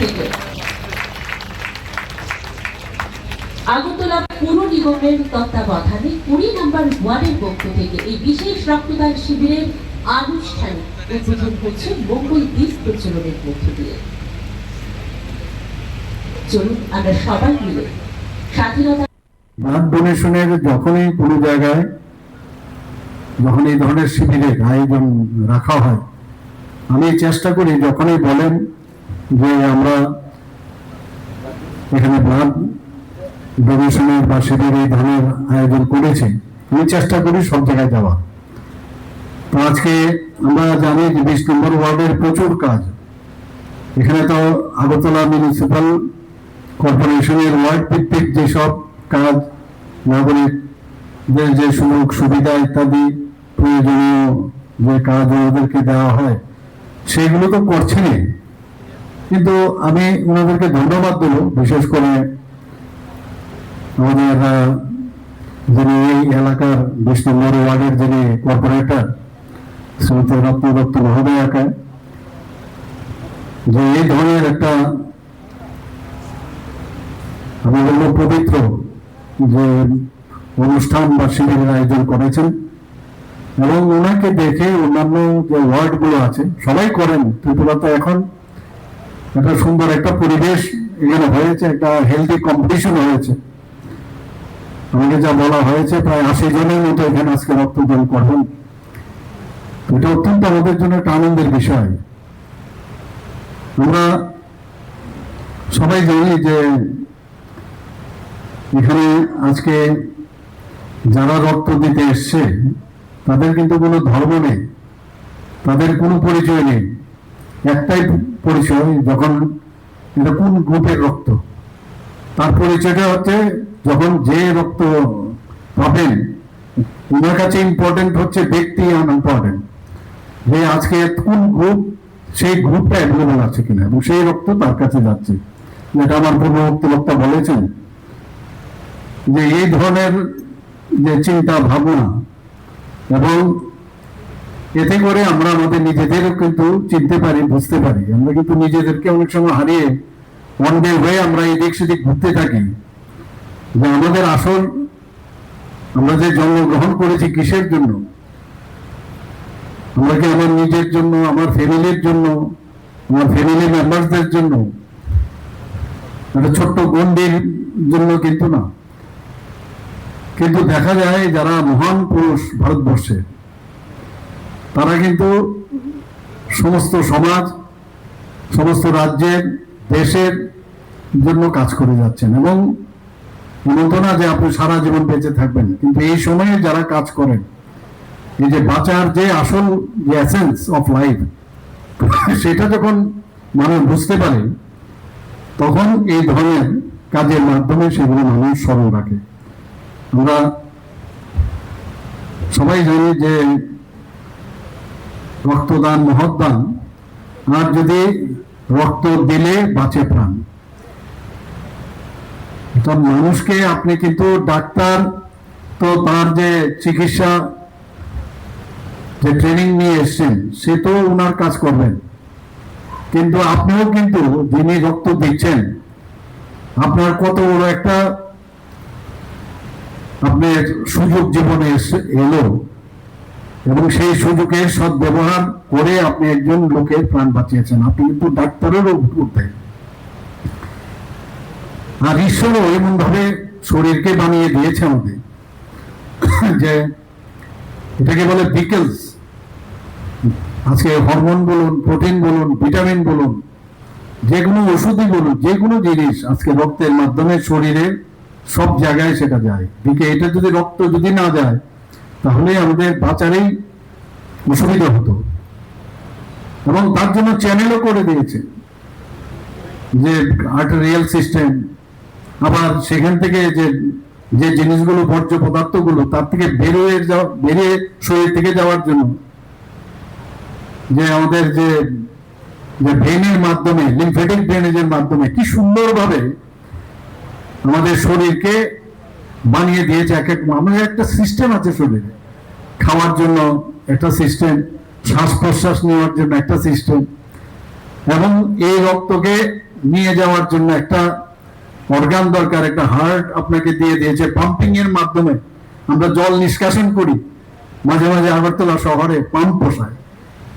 থেকে আগরতলা পুর নিগমের তত্ত্বাবধানে 20 নম্বর ওয়ার্ডের পক্ষ থেকে এই বিশেষ রক্তদান শিবিরের আনুষ্ঠানিক উদ্বোধন হচ্ছে মঙ্গল দ্বীপ প্রচলনের মধ্য দিয়ে। চলুন আমরা সবাই মিলে স্বাধীনতা ব্লাড ডোনেশনের যখনই কোনো জায়গায় যখন এই ধরনের শিবিরের আয়োজন রাখা হয়, আমি চেষ্টা করি যখনই বলেন যে আমরা এখানে ব্লাড ডোনেশনের বা শিবির এই ধরনের আয়োজন করেছি, আমি চেষ্টা করি সব জায়গায় যাওয়া। তো আজকে আমরা জানি যে 20 নম্বর ওয়ার্ডের প্রচুর কাজ, এখানে তো আগরতলা মিউনিসিপাল কর্পোরেশনের ওয়ার্ড ভিত্তিক যেসব কাজ, নাগরিকদের যে সুযোগ সুবিধা ইত্যাদি প্রয়োজনীয় যে কাজ ওনাদেরকে দেওয়া হয় সেগুলো তো করছেনই, কিন্তু আমি ওনাদেরকে ধন্যবাদ দেব, বিশেষ করে আমাদের যিনি এই এলাকার 20 নম্বর ওয়ার্ডের যিনি কর্পোরেটর শ্রীমতী রত্ন দত্ত মহোদয়াকে, যে এই ধরনের একটা আমি বলবো পবিত্র যে অনুষ্ঠান বা শিবিরের আয়োজন করেছেন। এবং ওনাকে দেখে অন্যান্য যে ওয়ার্ড গুলো আছে সবাই করেন। ত্রিপুরাতে এখন একটা সুন্দর একটা পরিবেশ এখানে হয়েছে, একটা হেলদি কম্পিটিশন হয়েছে। আমাকে যা বলা হয়েছে প্রায় 80 জনের মতো এখানে আজকে রক্তদান করবেন। এটা অত্যন্ত আমাদের জন্য একটা আনন্দের বিষয়। আমরা সবাই জানি যে এখানে আজকে যারা রক্ত দিতে এসছে তাদের কিন্তু কোনো ধর্ম নেই, তাদের কোনো পরিচয় নেই। একটাই পরিচয়, যখন এটা কোন গ্রুপের রক্ত, তার পরিচয়টা হচ্ছে যখন যে রক্ত পাবেন ওনার কাছে ইম্পর্টেন্ট হচ্ছে ব্যক্তি আনইম্পর্টেন্ট, যে আজকে কোন গ্রুপ, সেই গ্রুপটা অ্যাভেলেবল আছে কিনা এবং সেই রক্ত তার কাছে যাচ্ছে। যেটা আমার পূর্ববর্তী বক্তা বলেছেন যে এই ধরনের যে চিন্তা ভাবনা, এবং এতে করে আমরা আমাদের নিজেদেরও কিন্তু চিনতে পারি, বুঝতে পারি। আমরা কিন্তু নিজেদেরকে অনেক সময় হারিয়ে অন্যের হয়ে আমরা এদিক সেদিক ঘুরতে থাকি, যে আমাদের আসল আমরা যে জন্মগ্রহণ করেছি কিসের জন্য। আমরা কি আমার নিজের জন্য, আমার ফ্যামিলির জন্য, আমার ফ্যামিলি মেম্বারসদের জন্য, একটা ছোট্ট গন্ডির জন্য কিন্তু না। কিন্তু দেখা যায় যারা মহান পুরুষ ভারতবর্ষে, তারা কিন্তু সমস্ত সমাজ, সমস্ত রাজ্যের, দেশের জন্য কাজ করে যাচ্ছেন। এবং এমন তো না যে আপনি সারা জীবন বেঁচে থাকবেন, কিন্তু এই সময়ে যারা কাজ করেন, এই যে বাঁচার যে আসল যে এসেন্স অফ লাইফ, সেটা যখন মানুষ বুঝতে পারে, তখন এই ধরনের কাজের মাধ্যমে সেগুলো মানুষ স্মরণ রাখে। আমরা সবাই জানি যে রক্তদান মহৎদান, আর যদি রক্ত দিলে বাঁচে প্রাণ। তো মানুষকে আপনি কিন্তু ডাক্তার তো তার যে চিকিৎসা যে ট্রেনিং নিয়ে এসছেন সে তো ওনার কাজ করবেন, কিন্তু আপনিও কিন্তু যিনি রক্ত দিচ্ছেন আপনার কত বড় একটা আপনার সুযোগ জীবনে এলো, এবং সেই সুযোগের সদ্ব্যবহার করে আপনি একজন লোকের প্রাণ বাঁচিয়েছেন। আপনি কিন্তু ডাক্তারেরও উঠবেন। আর ঈশ্বরও এমন ভাবে শরীরকে বানিয়ে দিয়েছে আমাদের, যে এটাকে বলে ভিকেলস। আজকে হরমোন বলুন, প্রোটিন বলুন, ভিটামিন বলুন, যে কোনো ওষুধই বলুন, যে কোনো জিনিস আজকে রক্তের মাধ্যমে শরীরের সব জায়গায় সেটা যায়। দিকে এটা যদি রক্ত যদি না যায় তাহলে আমাদের বাঁচারই অসুবিধা হতো। এবং তার জন্য চ্যানেলও করে দিয়েছে যে আর্টেরিয়াল সিস্টেম, আবার সেখান থেকে যে জিনিসগুলো বর্জ্য পদার্থগুলো তার থেকে বেরিয়ে শরীর থেকে যাওয়ার জন্য যে আমাদের যে ভেনের মাধ্যমে, লিম্ফেটিক ড্রেনেজের মাধ্যমে কি সুন্দরভাবে আমাদের শরীরকে বানিয়ে দিয়েছে। আমাদের একটা সিস্টেম আছে শরীরে, খাওয়ার জন্য একটা সিস্টেম, শ্বাস প্রশ্বাস নেওয়ার জন্য একটা সিস্টেম, এবং এই রক্তকে নিয়ে যাওয়ার জন্য একটা অর্গান দরকার, একটা হার্ট আপনাকে দিয়ে দিয়েছে। পাম্পিং এর মাধ্যমে আমরা জল নিষ্কাশন করি, মাঝে মাঝে আগরতলা শহরে পাম্প বসায়।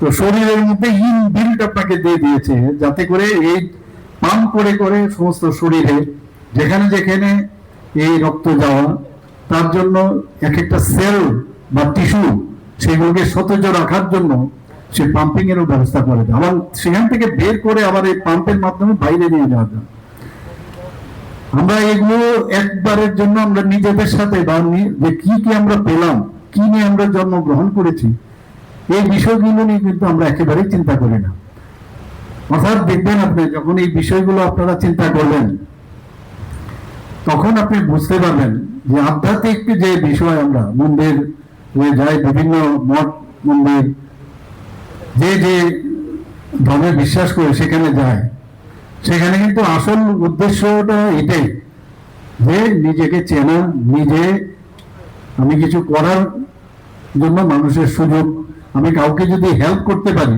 তো শরীরের মধ্যে ইনবিল্ট আপনাকে দিয়ে দিয়েছে, যাতে করে এই পাম্প করে করে সমস্ত শরীরে যেখানে যেখানে এই রক্ত যাওয়া, তার জন্য এক একটা সেল বা টিস্যু সেগুলোকে সতেজ রাখার জন্য সে পাম্পিং এরও ব্যবস্থা করে দেয়। আবার সেখান থেকে বের করে আবার এই পাম্পের মাধ্যমে বাইরে নিয়ে যাওয়া যায়। আমরা এগুলো একবারের জন্য আমরা নিজেদের সাথে বা যে কি কি আমরা পেলাম, কি নিয়ে আমরা জন্মগ্রহণ করেছি, এই বিষয়গুলো নিয়ে কিন্তু আমরা একেবারেই চিন্তা করি না। অর্থাৎ দেখবেন আপনি যখন এই বিষয়গুলো আপনারা চিন্তা করবেন, তখন আপনি বুঝতে পারবেন যে আধ্যাত্মিক যে বিষয়, আমরা মন্দির যাই, বিভিন্ন মঠ মন্দির, যে যে ধর্মে বিশ্বাস করে সেখানে যায়, সেখানে কিন্তু আসল উদ্দেশ্যটা এটাই যে নিজেকে চেনা, নিজে আমি কিছু করার জন্য মানুষের সুযোগ, আমি কাউকে যদি হেল্প করতে পারি,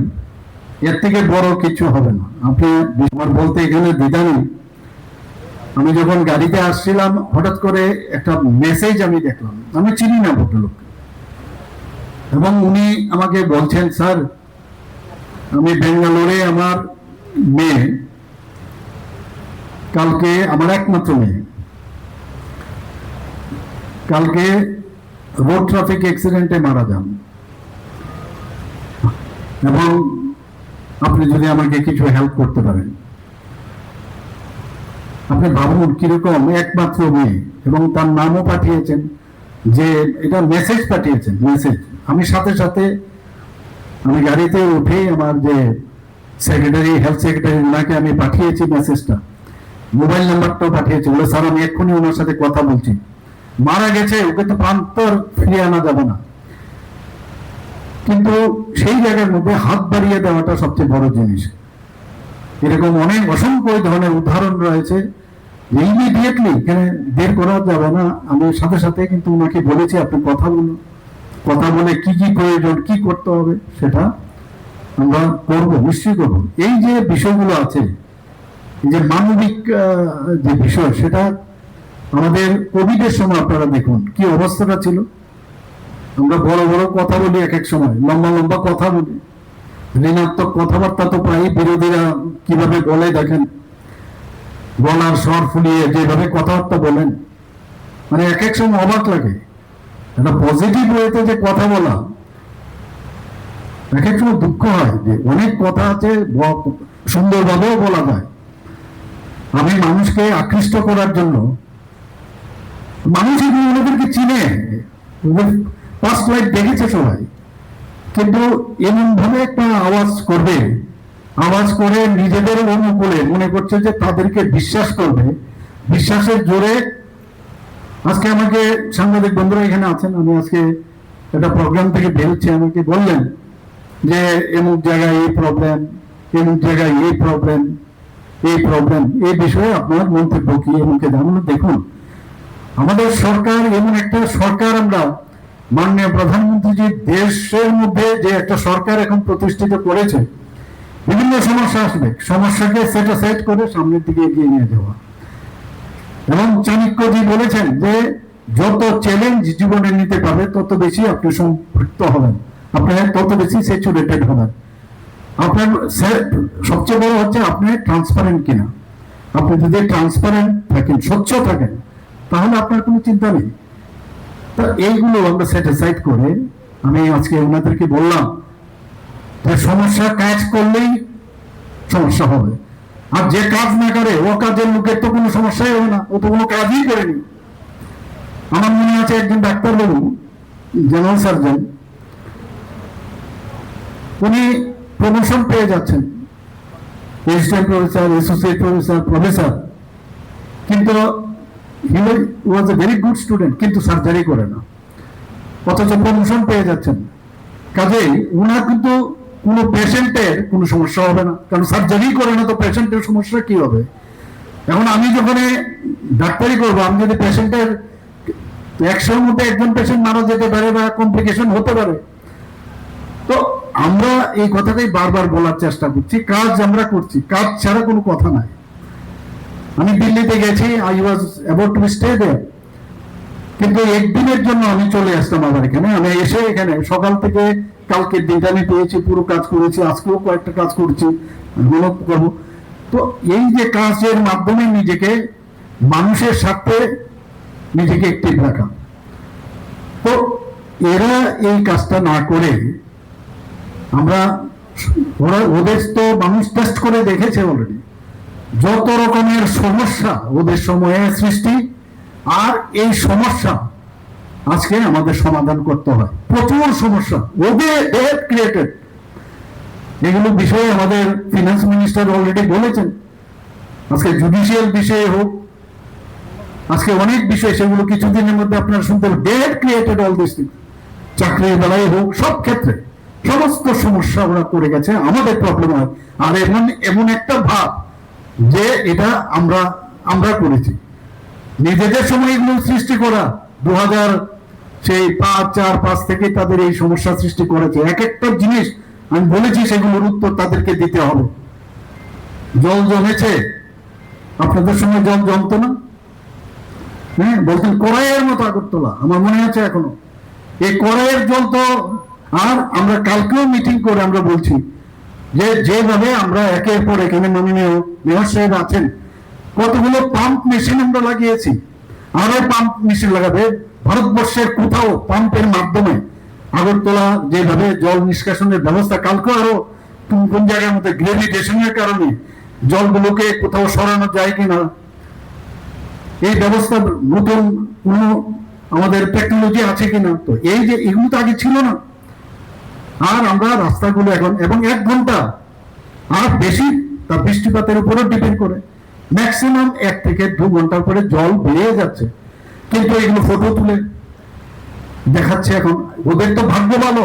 এর থেকে বড় কিছু হবে না। আপনি আমার বলতে এখানে দ্বিধা নেই। আমি যখন গাড়িতে আসছিলাম, হঠাৎ করে একটা মেসেজ আমি দেখলাম, আমি চিনি না ভদ্রলোক, এবং উনি আমাকে বলছেন, স্যার আমি বেঙ্গালোরে আমার মেয়ে, কালকে আমার একমাত্র মেয়ে, কালকে রোড ট্রাফিক অ্যাক্সিডেন্টে মারা যান, এবং আপনি যদি আমাকে কিছু হেল্প করতে পারেন। আপনি ভাবুন কিরকম, একমাত্র মেয়ে, এবং তার নামও পাঠিয়েছেন, যে এটা মেসেজ পাঠিয়েছেন, মেসেজ। আমি সাথে সাথে আমি গাড়িতে উঠে আমার যে সেক্রেটারি, হেলথ সেক্রেটারি, ওনাকে আমি পাঠিয়েছি মেসেজটা, মোবাইল নাম্বারটাও পাঠিয়েছি, বলে স্যার আমি এক্ষুনি ওনার সাথে কথা বলছি, মারা গেছে, ওকে তো প্রান্তর ফিরিয়ে আনা যাবে না। কিন্তু সেই জায়গার মধ্যে হাত বাড়িয়ে দেওয়াটা সবচেয়ে বড় জিনিস। এরকম অনেক অসংখ্য ধরনের উদাহরণ রয়েছে, ইমিডিয়েটলি এখানে বের করা যাবে না। আমি সাথে সাথে কিন্তু ওনাকে বলেছি, আপনি কথা বলুন, কথা বলে কি কি প্রয়োজন, কি করতে হবে সেটা আমরা করবো, নিশ্চয়ই করবো। এই যে বিষয়গুলো আছে, এই যে মানবিক যে বিষয়, সেটা আমাদের কোভিডের সময় আপনারা দেখুন কি অবস্থাটা ছিল। আমরা বড় বড় কথা বলি, এক এক সময় লম্বা লম্বা কথা বলি, ঋণাত্মক কথাবার্তা তো প্রায় বিরোধীরা কিভাবে বলে দেখেন, গলার স্বর ফুলিয়ে যেভাবে কথাবার্তা বলেন, মানে এক এক সময় অবাক লাগে। একটা পজিটিভ ওয়েতে যে কথা বলা, এক এক সময় দুঃখ হয় যে অনেক কথা আছে সুন্দরভাবেও বলা যায়। আমি মানুষকে আকৃষ্ট করার জন্য, মানুষ ওনাদেরকে চিনে, ফার্স্ট লাইফ দেখেছে সবাই, কিন্তু এমন ভাবে একটা আওয়াজ করবে, আওয়াজ করে নিজেদের অনুকূলে মনে করছে যে তাদেরকে বিশ্বাস করবে, বিশ্বাসের জোরে। আজকে আমাকে সাংবাদিক বন্ধুরা এখানে আছেন, আমি আজকে একটা প্রোগ্রাম থেকে বেরোচ্ছি, আমাকে বললেন যে এমুক জায়গায় এই প্রবলেম, এমুক জায়গায় এই প্রবলেম, এই বিষয়ে আপনার মন্তব্য কি, এমনকি জানুন। দেখুন, আমাদের সরকার এমন একটা সরকার, আমরা মাননীয় প্রধানমন্ত্রী দেশের মধ্যে যে একটা সরকার এখন প্রতিষ্ঠিত করেছে, বিভিন্ন সমস্যা আসবে, সমস্যাকে সেট করে সামনের দিকে এগিয়ে নিয়ে যাওয়া। এবং চাণক্যজি বলেছেন যে যত চ্যালেঞ্জ জীবনে নিতে পারবে, তত বেশি আপনি সম্পৃক্ত হবেন, আপনি তত বেশি স্যাচুরেটেড হবেন। আপনার সবচেয়ে বড় হচ্ছে আপনি ট্রান্সপারেন্ট কিনা। আপনি যদি ট্রান্সপারেন্ট থাকেন, স্বচ্ছ থাকেন, তাহলে আপনার কোনো চিন্তা নেই। তো এইগুলো আমরা সেটিসফাইড করে আমি আজকে ওনাদেরকে বললাম যে সমস্যা কাজ করলেই সমস্যা হবে, আর যে কাজ না করে ও কাজের লোকের তো কোনো সমস্যাই হবে না, ও তো কোনো কাজই করেনি। আমার মনে আছে একজন ডাক্তারবাবু, জেনারেল সার্জন, উনি প্রমোশন পেয়ে যাচ্ছেন, assistant professor, associate professor, professor, কিন্তু he was a very good student, কিন্তু সার্জারি করে না, অথচ প্রমোশন পেয়ে যাচ্ছেন। কাজেই উনার কিন্তু কোনো পেশেন্টের কোনো সমস্যা হবে না, কারণ সার্জারি করে না, তো পেশেন্টের সমস্যা কি হবে? এখন আমি যখন ডাক্তারি করবো, আমি যদি পেশেন্টের 100-র মধ্যে একজন পেশেন্ট মারা যেতে পারে বা কমপ্লিকেশন হতে পারে, তো আমরা এই কথাটাই বারবার বলার চেষ্টা করছি, কাজ আমরা করছি, কাজ ছাড়া কোনো কথা নাই। আমি দিল্লিতে গেছি, I was about to stay there, কিন্তু একদিনের জন্য আমি চলে আসতাম আবার এখানে। আমি এসে এখানে সকাল থেকে কালকের দিনটা আমি পেয়েছি, পুরো কাজ করেছি, আজকেও কয়েকটা কাজ করছি, মনে করবো। তো এই যে কাজের মাধ্যমে নিজেকে মানুষের সাথে নিজেকে একটি রাখা, তো এরা এই কাজটা না করে আমরা ওদের তো মানুষ টেস্ট করে দেখেছে অলরেডি যত রকমের সমস্যা ওদের সময়ে সৃষ্টি, আর এই সমস্যা আজকে আমাদের সমাধান করতে হয়। প্রচুর সমস্যা ওদের ক্রিয়েটেড, এগুলো বিষয়ে আমাদের ফিনান্স মিনিস্টার অলরেডি বলেছেন। আজকে জুডিশিয়াল বিষয়ে হোক, আজকে অনেক বিষয়, সেগুলো কিছুদিনের মধ্যে আপনারা শুনতে হবে। That created all this things, চাকরির বেলায় হোক, সব ক্ষেত্রে সমস্ত সমস্যা ওরা করে গেছে, আমাদের প্রবলেম হয়। আর এমন একটা ভাব যে এটা আমরা করেছি নিজেদের সময় এগুলো সৃষ্টি করা। 2005 থেকে তাদের এই সমস্যা সৃষ্টি করেছে। এক একটা জিনিস আমি বলেছি, সেগুলোর উত্তর তাদেরকে দিতে হবে। জল জমেছে, আপনাদের সময় জল জমতো না? হ্যাঁ, বলতেন কড়াইয়ের মতো আগরতলা, আমার মনে আছে এখনো। এই কড়াইয়ের জল তো, আর আমরা কালকেও মিটিং করে আমরা বলছি যে যেভাবে আমরা একের পর এখানে মাননীয় মেয়র সাহেব আছেন, কতগুলো পাম্প মেশিন আমরা লাগিয়েছি, আরো পাম্প মেশিন লাগাবে। ভারতবর্ষের কোথাও পাম্পের মাধ্যমে আগরতলা যেভাবে জল নিষ্কাশনের ব্যবস্থা, কালকে আরো কোন জায়গার মধ্যে গ্রেভিটেশনের কারণে জলগুলোকে কোথাও সরানো যায় কিনা, এই ব্যবস্থা নতুন কোন আমাদের টেকনোলজি আছে কিনা। তো এই যে এগুলো তো আগে ছিল না। আর আমরা রাস্তাগুলো এখন, এবং 1 ঘন্টা আর বেশি তার বৃষ্টিপাতের উপরও ডিপেন্ড করে, ম্যাক্সিমাম 1 থেকে 2 ঘন্টার পরে জল বেরিয়ে যাচ্ছে। কিন্তু এগুলো ফটো তুলে দেখাচ্ছে এখন। ওদের তো ভাগ্য ভালো,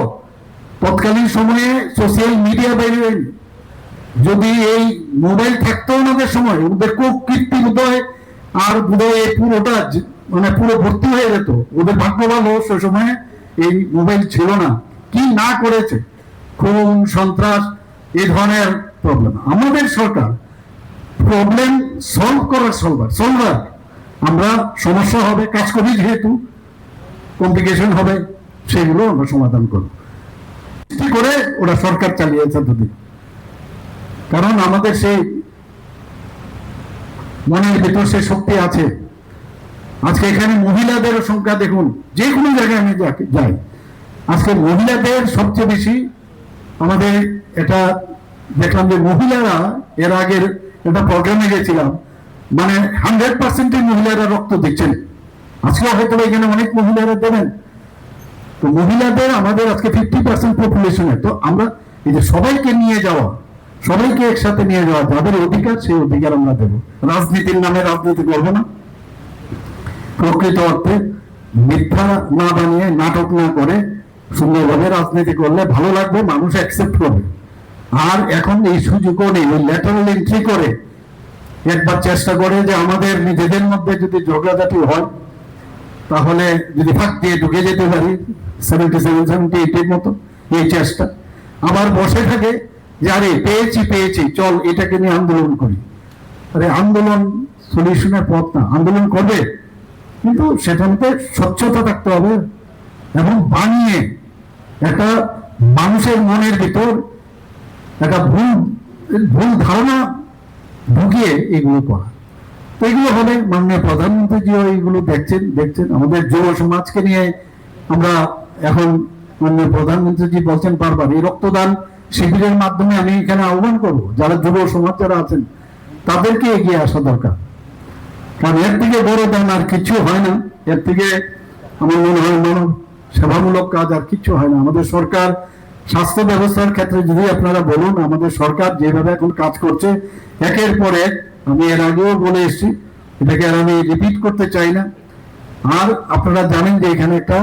তৎকালীন সময়ে সোশ্যাল মিডিয়া বাইরে হয়নি। যদি এই মোবাইল থাকতো ওনাদের সময়, ওদের খুব কৃত্রিম উদয় আর বোধহয় পুরোটা মানে পুরো ভর্তি হয়ে যেত। ওদের ভাগ্য ভালো, সে সময় এই মোবাইল ছিল না। কি না করেছে, খুন সন্ত্রাস, এই ধরনের প্রবলেম। আমাদের সরকার প্রবলেম সলভ করার সলভার। আমরা সমস্যা হবে, কাজ করি যেহেতু কমপ্লিকেশন হবে, সেগুলো আমরা সমাধান করব। কি করে ওরা সরকার চালিয়েছে দুদিন, কারণ আমাদের সেই মনের ভিতর সে শক্তি আছে। আজকে এখানে মহিলাদের সংখ্যা দেখুন, যে কোনো জায়গায় আমি যাই, আজকে মহিলাদের সবচেয়ে বেশি। আমাদের এটা দেখলাম যে মহিলারা, এর আগের একটা প্রোগ্রামে গেছিলাম, মানে 100% মহিলারা রক্ত দিচ্ছেন। আজকে হয়তো এখানে অনেক মহিলারা দেবেন। তো মহিলাদের আমাদের আজকে 50% পপুলেশনে। তো আমরা এই যে সবাইকে নিয়ে যাওয়া, সবাইকে একসাথে নিয়ে যাওয়া, যাদের অধিকার সেই অধিকার আমরা দেবো। রাজনীতির নামে রাজনীতি করবো না, প্রকৃত অর্থে মিথ্যা না বানিয়ে, নাটক না করে সুন্দরভাবে রাজনীতি করলে ভালো লাগবে, মানুষ অ্যাকসেপ্ট করবে। আর এখন এই সুযোগও নেই, ওই ল্যাটারাল এন্ট্রি করে একবার চেষ্টা করে যে আমাদের নিজেদের মধ্যে যদি ঝগড়াঝাটি হয়, তাহলে যদি ফাঁক দিয়ে ঢুকে যেতে পারি 77-78 মতো, এই চেষ্টা। আবার বসে থাকে যে আরে পেয়েছি, চল এটাকে নিয়ে আন্দোলন করি। আরে আন্দোলন সলিউশনের পথ না। আন্দোলন করবে, কিন্তু সেটার মধ্যে স্বচ্ছতা থাকতে হবে, এবং বানিয়ে একটা মানুষের মনের ভিতর একটা ভুল ধারণা ঢুকিয়ে এগুলো করা। তো এগুলো হবে। মাননীয় প্রধানমন্ত্রীজিও এইগুলো দেখছেন আমাদের যুব সমাজকে নিয়ে। আমরা এখন মাননীয় প্রধানমন্ত্রীজি বলছেন বারবার, এই রক্তদান শিবিরের মাধ্যমে আমি এখানে আহ্বান করবো, যারা যুব সমাজ যারা আছেন তাদেরকে এগিয়ে আসা দরকার। কারণ এর থেকে বড় দান আর কিছু হয় না। এর থেকে আমার মনে হয় মানব সেবামূলক কাজ আর কিছু হয় না। আমাদের সরকার স্বাস্থ্য ব্যবস্থার ক্ষেত্রে যদি আপনারা বলুন, আমাদের সরকার যেভাবে এখন কাজ করছে একের পর এক, আমি এর আগেও বলে এসেছি, এটাকে আর আমি রিপিট করতে চাই না। আর আপনারা জানেন যে এখানে একটা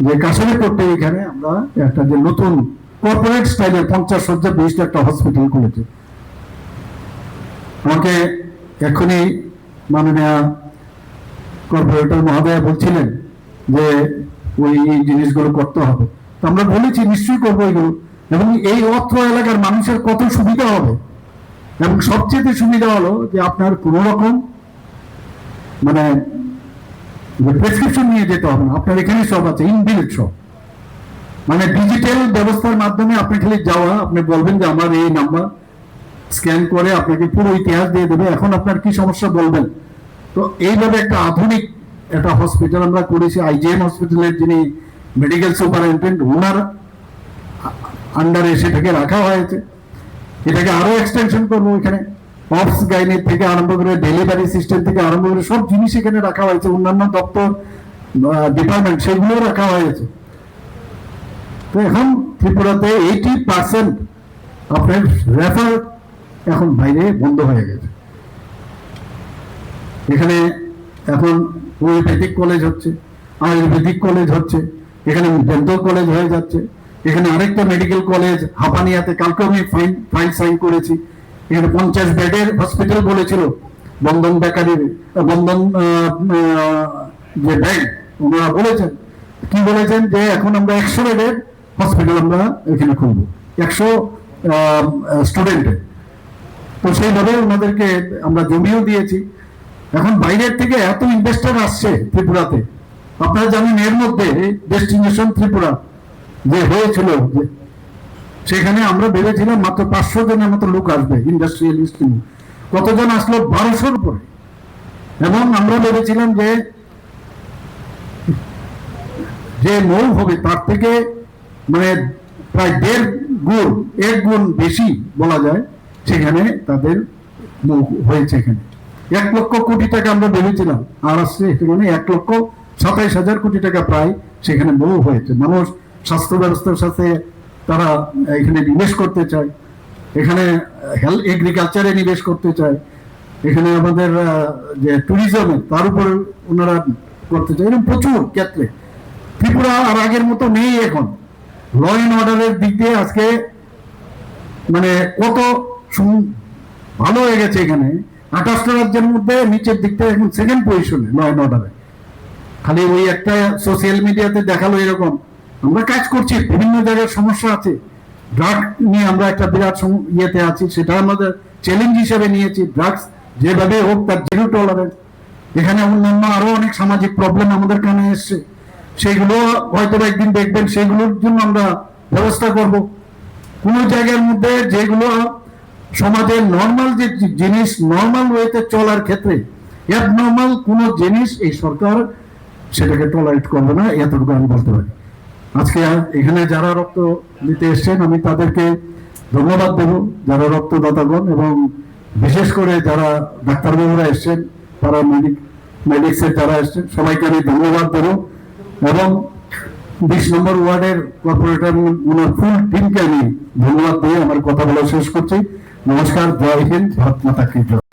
যে কাশালে করতে, এখানে আমরা একটা যে নতুন কর্পোরেট স্টাইলের 50 শয্যা বিশিষ্ট একটা হসপিটাল খুলেছে। আমাকে এখনই মাননীয় কর্পোরেটর মহোদয় বলছিলেন যে ওই জিনিসগুলো করতে হবে। তো আমরা বলেছি নিশ্চয়ই করবো এগুলো, এবং এই অত্র এলাকার মানুষের কত সুবিধা হবে। এবং সবচেয়ে সুবিধা হলো যে আপনার কোনো রকম মানে প্রেসক্রিপশন নিয়ে যেতে হবে না, আপনার এখানে সব আছে, ইনবিল্ট সব, মানে ডিজিটাল ব্যবস্থার মাধ্যমে আপনি খালি যাওয়া, আপনি বলবেন যে আমার এই নাম্বার, স্ক্যান করে আপনাকে পুরো ইতিহাস দিয়ে দেবে, এখন আপনার কি সমস্যা বলবেন। তো এইভাবে একটা আধুনিক একটা হসপিটাল আমরা করেছি। আইজিএম হসপিটালের যিনি মেডিকেল সুপারিনটেন্ডেন্ট, ওনার আন্ডারে সেটাকে রাখা হয়েছে। এটাকে আরো এক্সটেনশন করবো, এখানে অপস গাইনির থেকে আরম্ভ করে ডেলিভারি সিস্টেম থেকে আরম্ভ করে সব জিনিস এখানে রাখা হয়েছে, অন্যান্য দপ্তর ডিপার্টমেন্ট সেগুলো রাখা হয়েছে। তো এখন ত্রিপুরাতে 80% আপনার রেফার এখন বাইরে বন্ধ হয়ে গেছে। এখানে এখন হোমিওপ্যাথিক কলেজ হচ্ছে, আয়ুর্বেদিক কলেজ হচ্ছে, এখানে ডেন্টাল কলেজ হয়ে যাচ্ছে, এখানে আরেকটা মেডিকেল কলেজ হাপানিয়াতে, কালকে আমি ফাইল সাইন করেছি। এখানে 50 বেডের হসপিটাল বলেছিল বন্ধন বেকারির, বন্ধন যে ব্যাংক, ওনারা বলেছেন কি বলেছেন যে এখন আমরা 100 বেডের হসপিটাল আমরা এখানে খুলবো, 100 স্টুডেন্টের। তো সেইভাবে ওনাদেরকে আমরা জমিও দিয়েছি। এখন বাইরের থেকে এত ইনভেস্টর আসছে ত্রিপুরাতে, আপনারা জানেন এর মধ্যে ডেস্টিনেশন ত্রিপুরা যে হয়েছিল, সেখানে আমরা ভেবেছিলাম মাত্র 500 জনের মতো লোক আসবে ইন্ডাস্ট্রিয়ালিস্ট, কতজন আসলো 1200-র উপরে। এবং আমরা ভেবেছিলাম যে মৌ হবে তার থেকে মানে প্রায় 1.5 গুণ 1 গুণ বেশি বলা যায় সেখানে তাদের মৌ হয়েছে। এখানে 1 লক্ষ কোটি টাকা আমরা ভেবেছিলাম, আর আসছে সেখানে 1,27,000 কোটি টাকা প্রায় সেখানে মৌ হয়েছে। মানুষ স্বাস্থ্য ব্যবস্থার সাথে তারা এখানে নিবেশ করতে চায়, এখানে হেলথ এগ্রিকালচারে নিবেশ করতে চায়, এখানে আমাদের যে ট্যুরিজমে তার উপরে ওনারা করতে চায়। এরকম প্রচুর ক্ষেত্রে ত্রিপুরা আর আগের মতো নেই এখন। ল অ্যান্ড অর্ডারের দিক দিয়ে আজকে মানে কত ভালো হয়ে গেছে। এখানে 28টা রাজ্যের মধ্যে নিচের দিকটা এখন 2nd পজিশনে ল অ্যান্ড অর্ডারে। খালি ওই একটা সোশ্যাল মিডিয়াতে দেখালো এরকম, আমরা কাজ করছি, বিভিন্ন জায়গায় সমস্যা আছে। ড্রাগ নিয়ে আমরা একটা বিরাট ইয়েতে আছি, সেটা আমাদের চ্যালেঞ্জ হিসেবে নিয়েছি। ড্রাগস যেভাবে হোক তার 0 টলারেন্স। এখানে অন্যান্য আরো অনেক সামাজিক প্রবলেম আমাদের কানে এসছে, সেগুলো হয়তো একদিন দেখবেন, সেগুলোর জন্য আমরা ব্যবস্থা করব। কোন জায়গার মধ্যে যেগুলো সমাজের নর্মাল যে জিনিস, নর্মাল ওয়েতে চলার ক্ষেত্রে অ্যাবনর্মাল কোন জিনিস এই সরকার সেটাকে টলারেট করবে না, এতটুকু আমি বলতে পারি। আজকে এখানে যারা রক্ত দিতে এসছেন আমি তাদেরকে ধন্যবাদ দেব, যারা রক্তদাতাগণ, এবং বিশেষ করে যারা ডাক্তারবাবুরা এসছেন, তারা মেডিক্সের যারা এসছেন, সবাইকে আমি ধন্যবাদ দেব। এবং 20 নম্বর ওয়ার্ডের কর্পোরেটর ওনার ফুল টিমকে আমি ধন্যবাদ দিয়ে আমার কথা বলা শেষ করছি। নমস্কার, জয় হিন্দ, ভারত মাতা কি জয়।